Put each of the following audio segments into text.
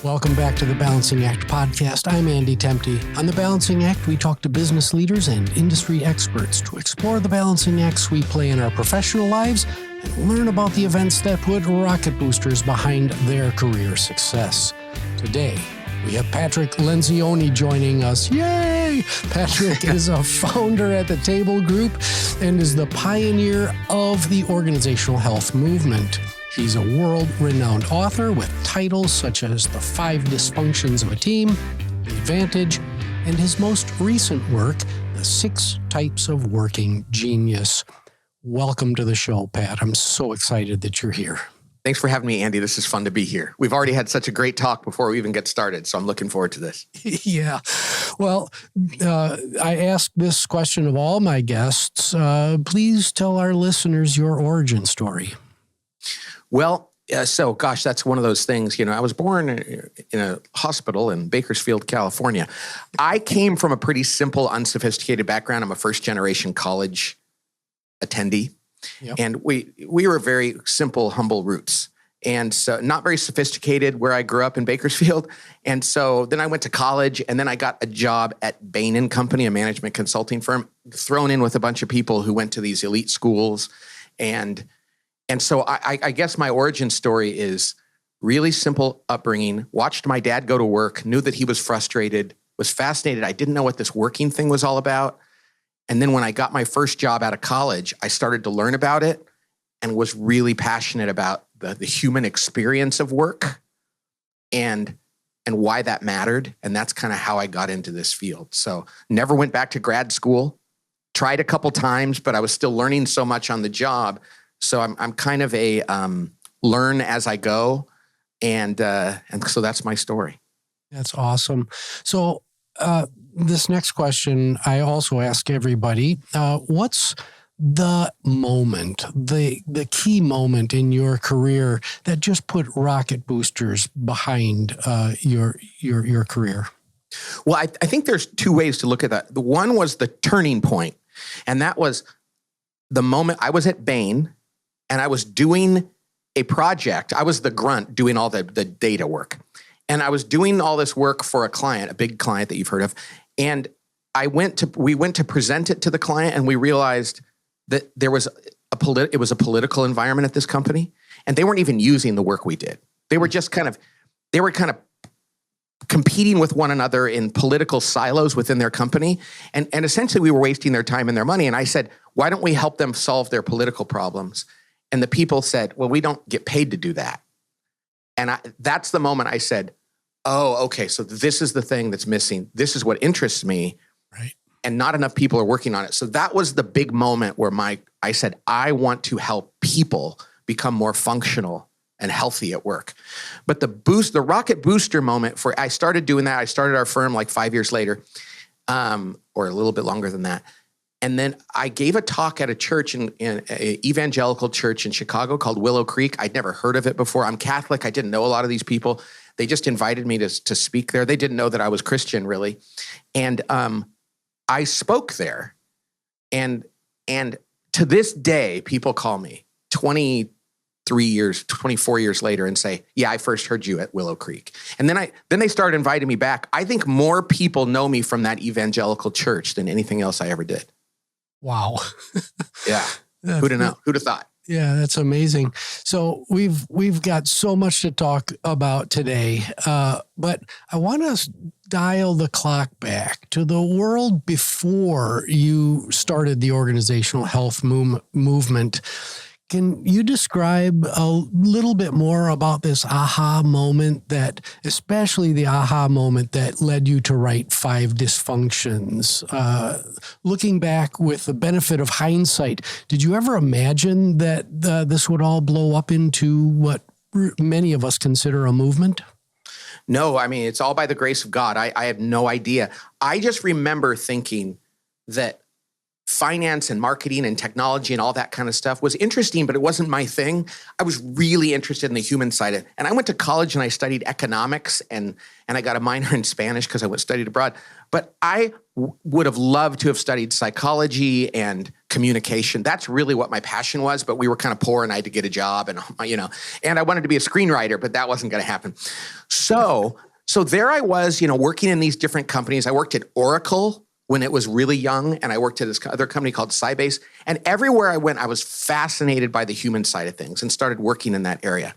Welcome back to the Balancing Act podcast. I'm Andy Temte. On the Balancing Act, we talk to business leaders and industry experts to explore the balancing acts we play in our professional lives and learn about the events that put rocket boosters behind their career success. Today, we have Patrick Lencioni joining us. Yay! Patrick is a founder at the Table Group and is the pioneer of the organizational health movement. He's a world-renowned author with titles such as The Five Dysfunctions of a Team, The Advantage, and his most recent work, The 6 Types of Working Genius. Welcome to the show, Pat. I'm so excited that you're here. Thanks for having me, Andy. This is fun to be here. We've already had such a great talk before we even get started, so I'm looking forward to this. Yeah. Well, I ask this question of all my guests. Please tell our listeners your origin story. Well, that's one of those things. I was born in a hospital in Bakersfield, California. I came from a pretty simple, unsophisticated background. I'm a first-generation college attendee. Yep. And we were very simple, humble roots. And so not very sophisticated where I grew up in Bakersfield. And so then I went to college, and then I got a job at Bain & Company, a management consulting firm, thrown in with a bunch of people who went to these elite schools. And so I guess my origin story is really simple upbringing, watched my dad go to work, knew that he was frustrated, was fascinated. I didn't know what this working thing was all about. And then when I got my first job out of college, I started to learn about it and was really passionate about the human experience of work and why that mattered. And that's kind of how I got into this field. So never went back to grad school, tried a couple times, but I was still learning so much on the job. So I'm kind of a learn as I go, and so that's my story. That's awesome. So this next question I also ask everybody: what's the moment, the key moment in your career that just put rocket boosters behind your career? Well, I think there's two ways to look at that. The one was the turning point, and that was the moment I was at Bain. And I was doing a project. I was the grunt doing all the data work. And I was doing all this work for a client, a big client that you've heard of. And we went to present it to the client, and we realized that there was it was a political environment at this company. And they weren't even using the work we did. They were just kind of competing with one another in political silos within their company. And essentially we were wasting their time and their money. And I said, why don't we help them solve their political problems? And the people said, well, we don't get paid to do that. And that's the moment I said, oh, okay, so this is the thing that's missing. This is what interests me. Right. And not enough people are working on it. So that was the big moment where I said, I want to help people become more functional and healthy at work. But the rocket booster moment I started doing that. I started our firm like 5 years later, or a little bit longer than that. And then I gave a talk at a church in an evangelical church in Chicago called Willow Creek. I'd never heard of it before. I'm Catholic. I didn't know a lot of these people. They just invited me to speak there. They didn't know that I was Christian, really. And I spoke there. And to this day, people call me 24 years later and say, yeah, I first heard you at Willow Creek. And then they started inviting me back. I think more people know me from that evangelical church than anything else I ever did. Wow. Yeah. Who'd have known? Who'd have thought? Yeah, that's amazing. So we've got so much to talk about today, but I want to dial the clock back to the world before you started the organizational health movement. Can you describe a little bit more about this aha moment especially the aha moment that led you to write Five Dysfunctions? Looking back with the benefit of hindsight, did you ever imagine that this would all blow up into what many of us consider a movement? No, I mean, it's all by the grace of God. I have no idea. I just remember thinking that finance and marketing and technology and all that kind of stuff was interesting, but it wasn't my thing. I was really interested in the human side of it. And I went to college and I studied economics and I got a minor in Spanish because I studied abroad. But I would have loved to have studied psychology and communication. That's really what my passion was, but we were kind of poor and I had to get a job and, and I wanted to be a screenwriter, but that wasn't going to happen. So there I was, working in these different companies. I worked at Oracle when it was really young, and I worked at this other company called Sybase. And everywhere I went, I was fascinated by the human side of things and started working in that area.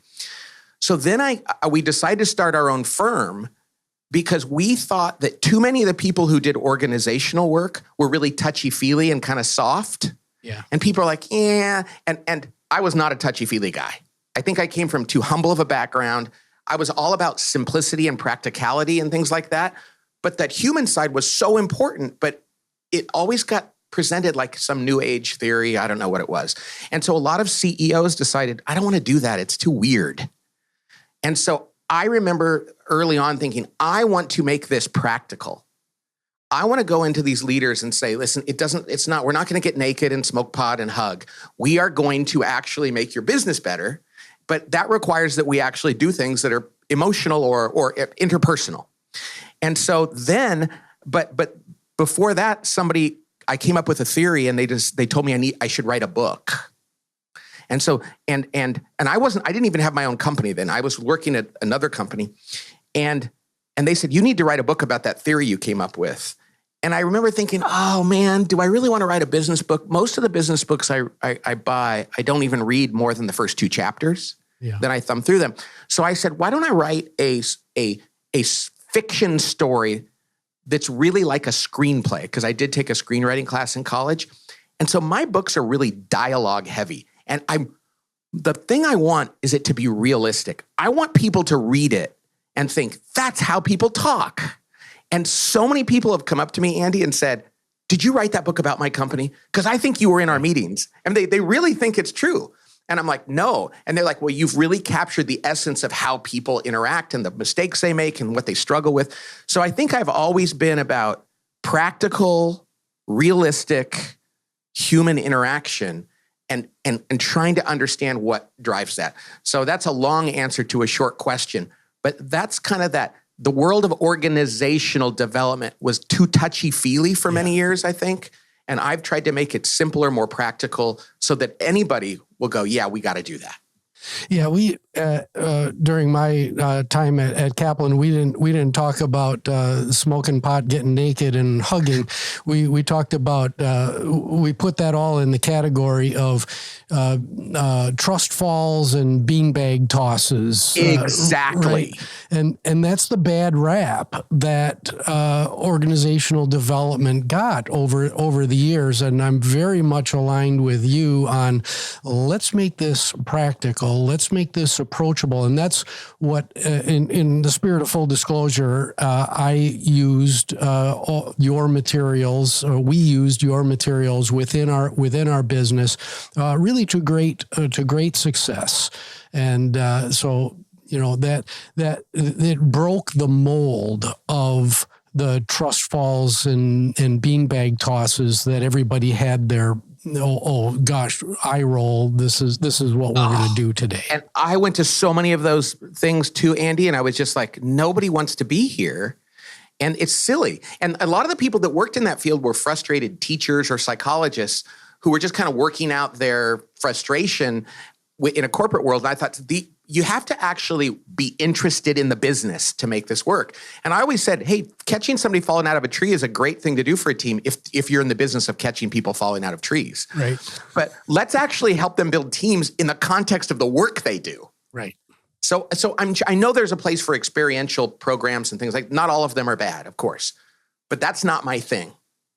So then we decided to start our own firm because we thought that too many of the people who did organizational work were really touchy-feely and kind of soft. Yeah. And people are like, yeah. And I was not a touchy-feely guy. I think I came from too humble of a background. I was all about simplicity and practicality and things like that. But that human side was so important, but it always got presented like some new age theory. I don't know what it was. And so a lot of CEOs decided, I don't want to do that. It's too weird. And so I remember early on thinking, I want to make this practical. I want to go into these leaders and say, listen, we're not going to get naked and smoke pot and hug. We are going to actually make your business better. But that requires that we actually do things that are emotional or interpersonal. And so then, but before that, I came up with a theory and they told me I should write a book. And so, and I didn't even have my own company then. I was working at another company and they said, you need to write a book about that theory you came up with. And I remember thinking, oh man, do I really want to write a business book? Most of the business books I buy, I don't even read more than the first 2 chapters. Yeah. Then I thumb through them. So I said, why don't I write a fiction story that's really like a screenplay? Because I did take a screenwriting class in college. And so my books are really dialogue heavy. And the thing I want is it to be realistic. I want people to read it and think, that's how people talk. And so many people have come up to me, Andy, and said, did you write that book about my company? Because I think you were in our meetings. And they really think it's true. And I'm like, no. And they're like, well, you've really captured the essence of how people interact and the mistakes they make and what they struggle with. So I think I've always been about practical, realistic human interaction and trying to understand what drives that. So that's a long answer to a short question. But that's kind of that. The world of organizational development was too touchy-feely for many years, I think. And I've tried to make it simpler, more practical, so that anybody will go, yeah, we got to do that. Yeah, we during my time at Kaplan, we didn't talk about smoking pot, getting naked, and hugging. We talked about we put that all in the category of trust falls and beanbag tosses. Exactly. Right? And that's the bad rap that organizational development got over the years. And I'm very much aligned with you on let's make this practical. Let's make this approachable. And that's what, in the spirit of full disclosure, I used your materials. We used your materials within our business, really to great success. And so that it broke the mold of the trust falls and beanbag tosses that everybody had their gosh, eye roll. This is what we're going to do today. And I went to so many of those things too, Andy, and I was just like, nobody wants to be here. And it's silly. And a lot of the people that worked in that field were frustrated teachers or psychologists who were just kind of working out their frustration in a corporate world. And I thought, you have to actually be interested in the business to make this work. And I always said, hey, catching somebody falling out of a tree is a great thing to do for a team if you're in the business of catching people falling out of trees. Right. But let's actually help them build teams in the context of the work they do. Right. So I know there's a place for experiential programs and things like, not all of them are bad, of course, but that's not my thing.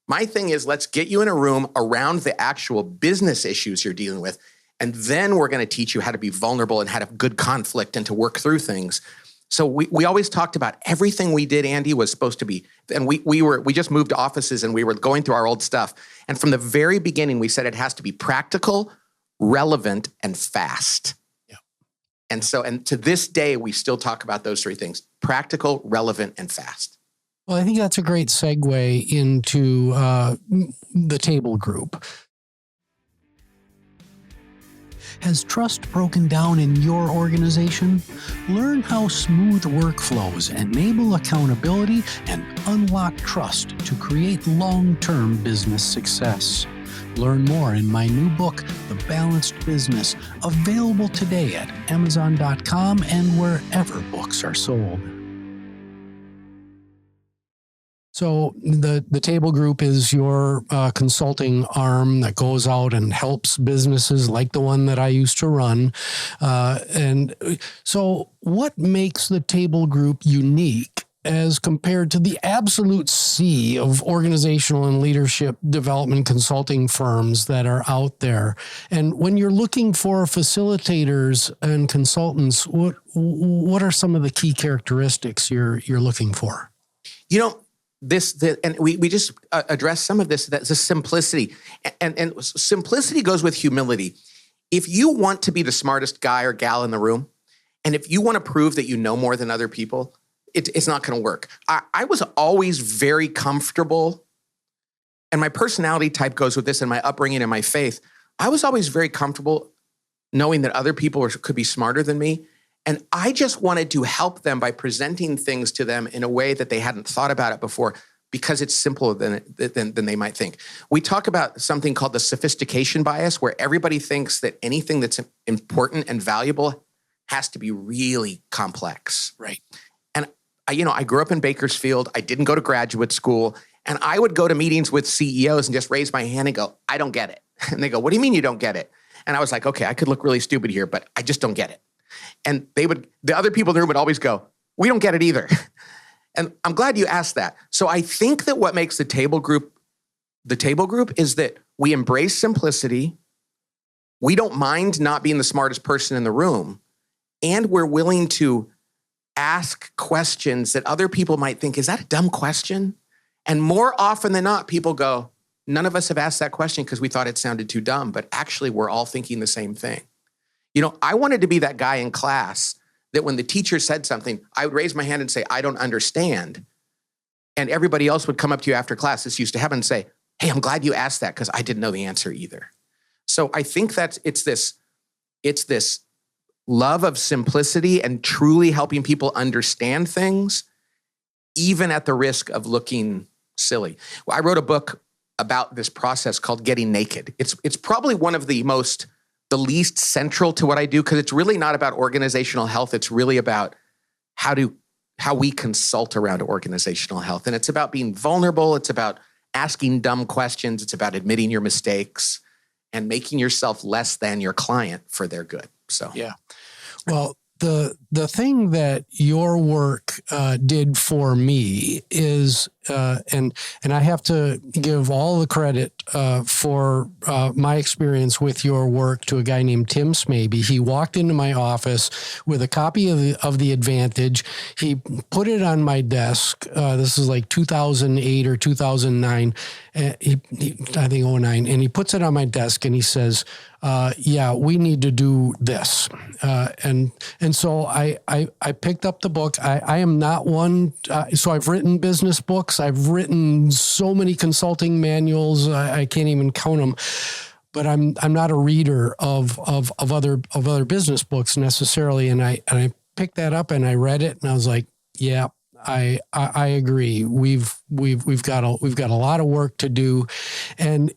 My thing is, let's get you in a room around the actual business issues you're dealing with. And then we're going to teach you how to be vulnerable and how to have good conflict and to work through things. So we always talked about everything we did, Andy, was supposed to be, and we just moved offices and we were going through our old stuff. And from the very beginning, we said it has to be practical, relevant, and fast. Yeah. And to this day, we still talk about those 3 things: practical, relevant, and fast. Well, I think that's a great segue into the table group. Has trust broken down in your organization? Learn how smooth workflows enable accountability and unlock trust to create long-term business success. Learn more in my new book, The Balanced Business, available today at Amazon.com and wherever books are sold. So the Table Group is your consulting arm that goes out and helps businesses like the one that I used to run. And so what makes the Table Group unique as compared to the absolute sea of organizational and leadership development consulting firms that are out there? And when you're looking for facilitators and consultants, what are some of the key characteristics you're looking for? And we just addressed some of this. That's the simplicity, and simplicity goes with humility. If you want to be the smartest guy or gal in the room, and if you want to prove that you know more than other people, it's not going to work. I was always very comfortable, and my personality type goes with this, and my upbringing and my faith. I was always very comfortable knowing that other people could be smarter than me. And I just wanted to help them by presenting things to them in a way that they hadn't thought about it before, because it's simpler than they might think. We talk about something called the sophistication bias, where everybody thinks that anything that's important and valuable has to be really complex. Right. And I grew up in Bakersfield. I didn't go to graduate school. And I would go to meetings with CEOs and just raise my hand and go, I don't get it. And they go, what do you mean you don't get it? And I was like, okay, I could look really stupid here, but I just don't get it. And the other people in the room would always go, we don't get it either. And I'm glad you asked that. So I think that what makes the Table Group is that we embrace simplicity. We don't mind not being the smartest person in the room. And we're willing to ask questions that other people might think, is that a dumb question? And more often than not, people go, none of us have asked that question because we thought it sounded too dumb, but actually we're all thinking the same thing. I wanted to be that guy in class that when the teacher said something, I would raise my hand and say, I don't understand. And everybody else would come up to you after class. This used to happen and say, hey, I'm glad you asked that because I didn't know the answer either. So I think it's this love of simplicity and truly helping people understand things, even at the risk of looking silly. Well, I wrote a book about this process called Getting Naked. It's probably one of the least central to what I do, because it's really not about organizational health. It's really about how we consult around organizational health. And it's about being vulnerable. It's about asking dumb questions. It's about admitting your mistakes and making yourself less than your client for their good. So, yeah. Well, the thing that your work did for me is, and I have to give all the credit for my experience with your work to a guy named Tim Smaby. He walked into my office with a copy of the Advantage. He put it on my desk. This is like 2008 or 2009. I think 09. And he puts it on my desk and he says, yeah, we need to do this. And so I picked up the book. I am not one. So I've written business books. I've written so many consulting manuals. I can't even count them. But I'm not a reader of other business books necessarily. And I picked that up and I read it and I was like, yeah, I agree. We've got a lot of work to do, and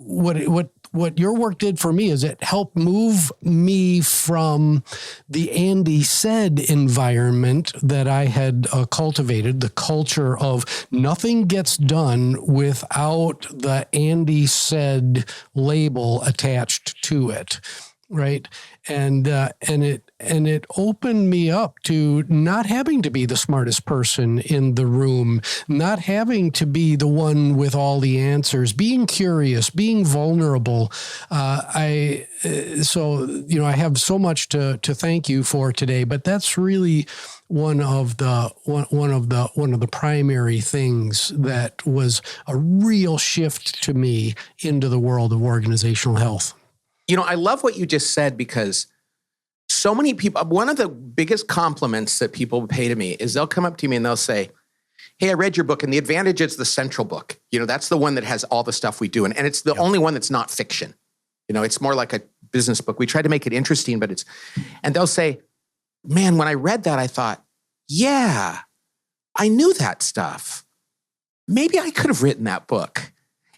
what your work did for me is it helped move me from the Andy said environment that I had cultivated, the culture of nothing gets done without the Andy said label attached to it. Right. And it opened me up to not having to be the smartest person in the room, not having to be the one with all the answers, being curious, being vulnerable. I have so much to thank you for today, but that's really one of the primary things that was a real shift to me into the world of organizational health. I love what you just said, because so many people, one of the biggest compliments that people pay to me is they'll come up to me and they'll say, hey, I read your book, and The Advantage is the central book. That's the one that has all the stuff we do. And it's the only one that's not fiction. It's more like a business book. We try to make it interesting, and they'll say, man, when I read that, I thought, yeah, I knew that stuff. Maybe I could have written that book.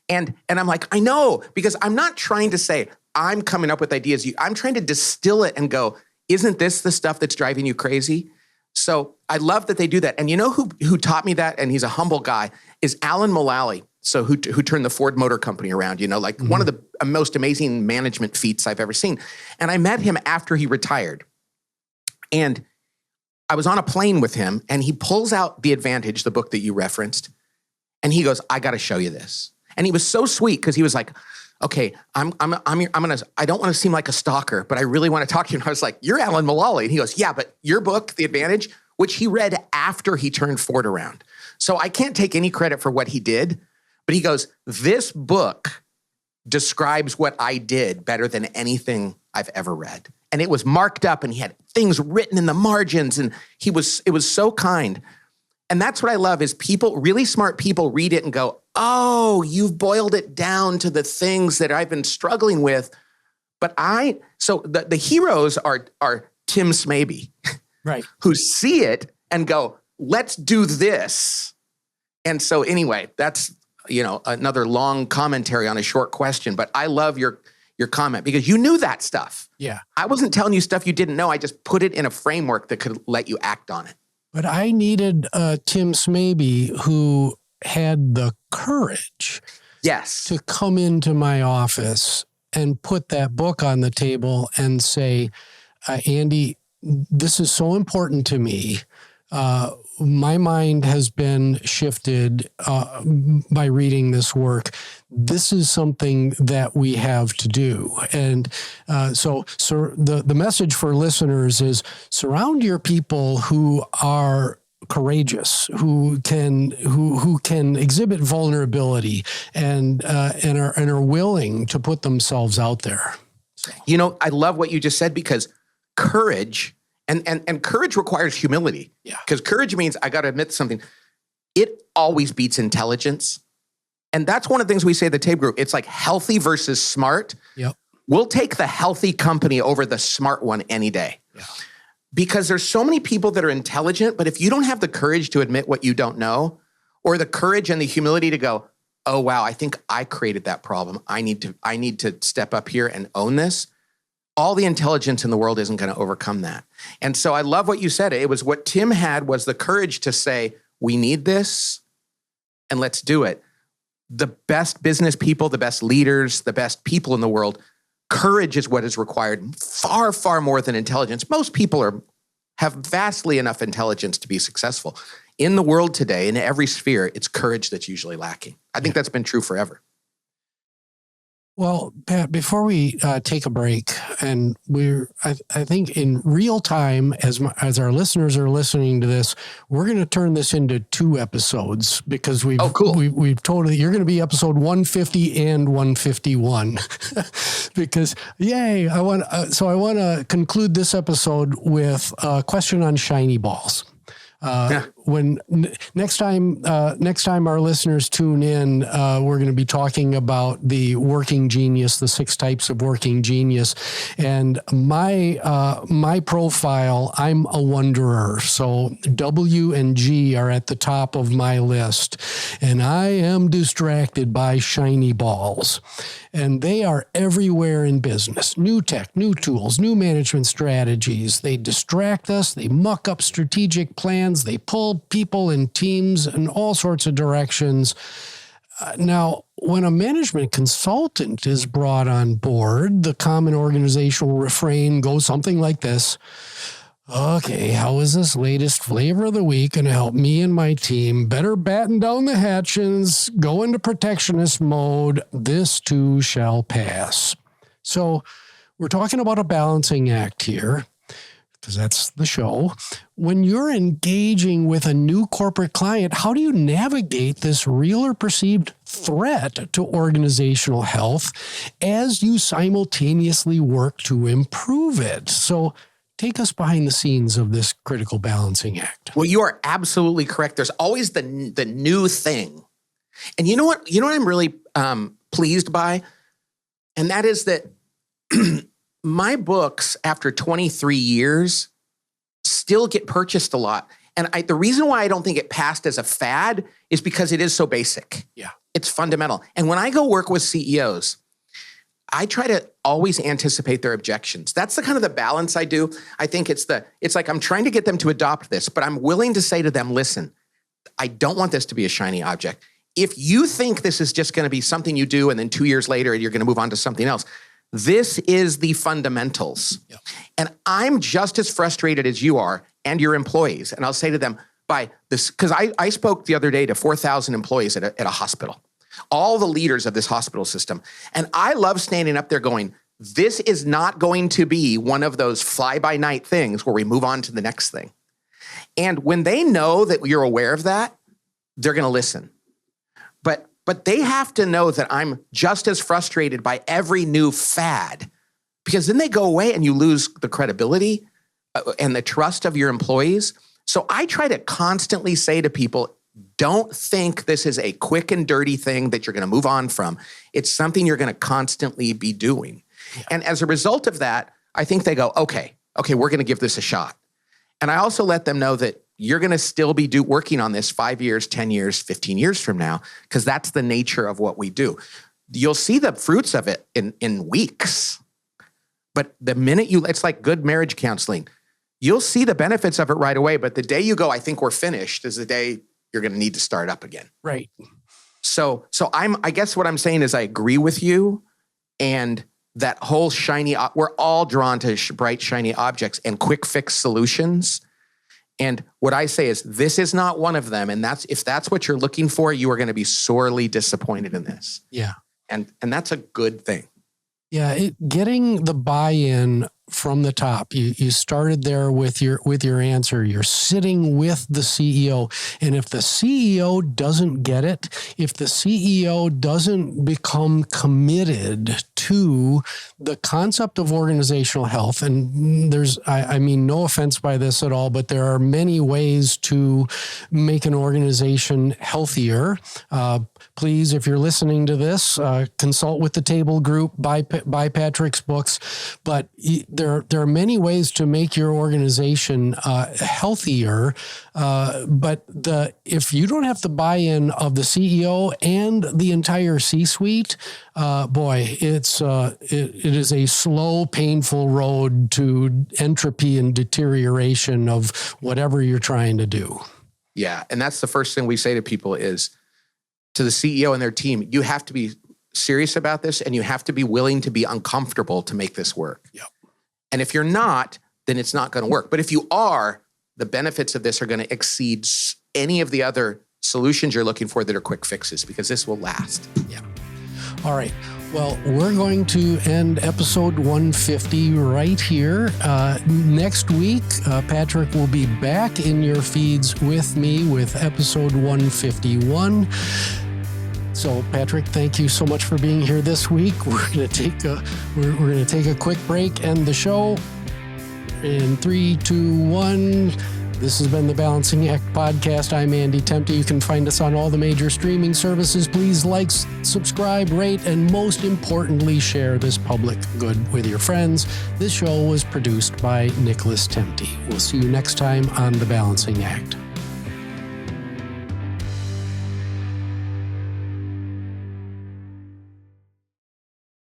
And I'm like, I know, because I'm not trying to say I'm coming up with ideas. I'm trying to distill it and go, isn't this the stuff that's driving you crazy? So I love that they do that. And you know who taught me that? And he's a humble guy, is Alan Mulally. So who turned the Ford Motor Company around, one of the most amazing management feats I've ever seen. And I met him after he retired. And I was on a plane with him, and he pulls out The Advantage, the book that you referenced. And he goes, I got to show you this. And he was so sweet because he was like, okay, I don't want to seem like a stalker, but I really want to talk to you. And I was like, you're Alan Mulally. And he goes, yeah, but your book, The Advantage, which he read after he turned Ford around. So I can't take any credit for what he did, but he goes, this book describes what I did better than anything I've ever read. And it was marked up, and he had things written in the margins, and it was so kind. And that's what I love is really smart people read it and go, oh, you've boiled it down to the things that I've been struggling with. But the heroes are Tim Smaby, right? Who see it and go, let's do this. And so anyway, that's, another long commentary on a short question, but I love your comment because you knew that stuff. Yeah. I wasn't telling you stuff you didn't know. I just put it in a framework that could let you act on it. But I needed Tim Smaby, who had the courage to come into my office and put that book on the table and say, Andy, this is so important to me. My mind has been shifted by reading this work. This is something that we have to do. And so the message for listeners is surround your people who are courageous, who can exhibit vulnerability and are willing to put themselves out there. So. I love what you just said because courage and courage requires humility. Yeah. Because courage means I got to admit something. It always beats intelligence. And that's one of the things we say at the Tape Group. It's like healthy versus smart. Yep. We'll take the healthy company over the smart one any day. Yeah. Because there's so many people that are intelligent, but if you don't have the courage to admit what you don't know, or the courage and the humility to go, oh, wow, I think I created that problem. I need to step up here and own this. All the intelligence in the world isn't going to overcome that. And so I love what you said. It was what Tim had was the courage to say, we need this and let's do it. The best business people, the best leaders, the best people in the world, courage is what is required far, far more than intelligence. Most people have vastly enough intelligence to be successful. In the world today, in every sphere, it's courage that's usually lacking. I think that's been true forever. Well, Pat, before we take a break, and I think in real time, as our listeners are listening to this, we're going to turn this into 2 episodes because we've totally, you're going to be episode 150 and 151 because yay, I want to conclude this episode with a question on shiny balls. When next time our listeners tune in, we're going to be talking about the working genius, the 6 types of working genius, and my profile. I'm a wanderer, so W and G are at the top of my list, and I am distracted by shiny balls. And they are everywhere in business. New tech, new tools, new management strategies. They distract us. They muck up strategic plans. They pull people and teams in all sorts of directions. Now, when a management consultant is brought on board, the common organizational refrain goes something like this. Okay, how is this latest flavor of the week going to help me and my team better batten down the hatches, go into protectionist mode? This too shall pass. So we're talking about a balancing act here, because that's the show. When you're engaging with a new corporate client, how do you navigate this real or perceived threat to organizational health as you simultaneously work to improve it? So take us behind the scenes of this critical balancing act. Well, you are absolutely correct. There's always the new thing. And you know what I'm really pleased by? And that is that my books, after 23 years, still get purchased a lot. And the reason why I don't think it passed as a fad is because it is so basic. Yeah. It's fundamental. And when I go work with CEOs, I try to always anticipate their objections. That's the kind of the balance I do. I think it's like I'm trying to get them to adopt this, but I'm willing to say to them, listen, I don't want this to be a shiny object. If you think this is just going to be something you do and then 2 years later you're going to move on to something else, this is the fundamentals. Yeah. And I'm just as frustrated as you are and your employees. And I'll say to them, by this, because I spoke the other day to 4,000 employees at a hospital, all the leaders of this hospital system. And I love standing up there going, this is not going to be one of those fly-by-night things where we move on to the next thing. And when they know that you're aware of that, they're going to listen. But they have to know that I'm just as frustrated by every new fad, because then they go away and you lose the credibility and the trust of your employees. So I try to constantly say to people, don't think this is a quick and dirty thing that you're going to move on from. It's something you're going to constantly be doing. Yeah. And as a result of that, I think they go, okay, we're going to give this a shot. And I also let them know that you're going to still be working on this 5 years, 10 years, 15 years from now, because that's the nature of what we do. You'll see the fruits of it in weeks. But the minute it's like good marriage counseling. You'll see the benefits of it right away. But the day you go, I think we're finished, is the day you're going to need to start up again. Right. So I guess what I'm saying is I agree with you. And that whole we're all drawn to bright, shiny objects and quick fix solutions. And what I say is, this is not one of them. And if that's what you're looking for, you are going to be sorely disappointed in this. Yeah. And that's a good thing. Yeah. Getting the buy-in from the top. You started there with your answer. You're sitting with the CEO. And if the CEO doesn't get it, if the CEO doesn't become committed to the concept of organizational health, and I mean, no offense by this at all, but there are many ways to make an organization healthier. Please, if you're listening to this, consult with the Table Group, buy Patrick's books. But there are many ways to make your organization healthier. But if you don't have the buy-in of the CEO and the entire C-suite, boy, it is a slow, painful road to entropy and deterioration of whatever you're trying to do. Yeah, and that's the first thing we say to people is, to the CEO and their team, you have to be serious about this and you have to be willing to be uncomfortable to make this work. Yep. And if you're not, then it's not going to work. But if you are, the benefits of this are going to exceed any of the other solutions you're looking for that are quick fixes, because this will last. Yeah. All right. Well, we're going to end episode 150 right here. Next week, Patrick will be back in your feeds with me with episode 151. So, Patrick, thank you so much for being here this week. We're going to take a quick break, end the show in 3, 2, 1. This has been the Balancing Act Podcast. I'm Andy Temte. You can find us on all the major streaming services. Please like, subscribe, rate, and most importantly, share this public good with your friends. This show was produced by Nicholas Temte. We'll see you next time on the Balancing Act.